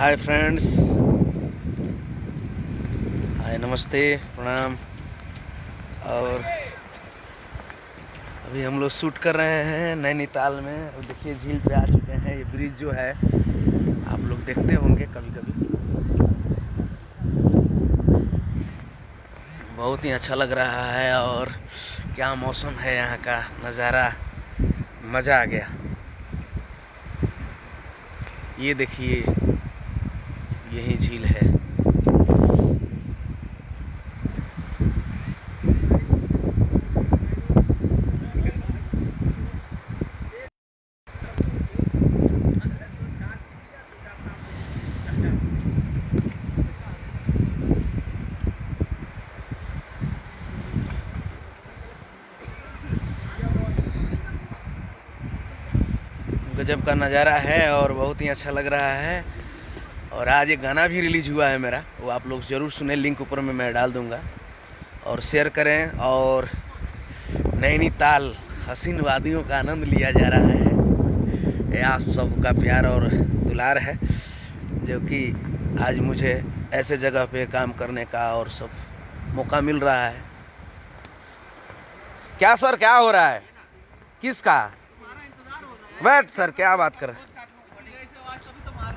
Hi friends, हाय, नमस्ते, प्रणाम। और अभी हम लोग शूट कर रहे हैं नैनीताल में। और देखिए झील पे आ चुके हैं। ये ब्रिज जो है आप लोग देखते होंगे कभी कभी। बहुत ही अच्छा लग रहा है और क्या मौसम है, यहाँ का नज़ारा, मज़ा आ गया। ये देखिए यही झील है। गजब का नज़ारा है और बहुत ही अच्छा लग रहा है। और आज एक गाना भी रिलीज हुआ है मेरा, वो आप लोग ज़रूर सुने। लिंक ऊपर में मैं डाल दूंगा और शेयर करें। और नैनीताल हसीन वादियों का आनंद लिया जा रहा है। ये आप सबका प्यार और दुलार है जो कि आज मुझे ऐसे जगह पे काम करने का और सब मौका मिल रहा है। क्या सर, क्या हो रहा है? किसका? बैठ सर, क्या बात कर रहे हैं?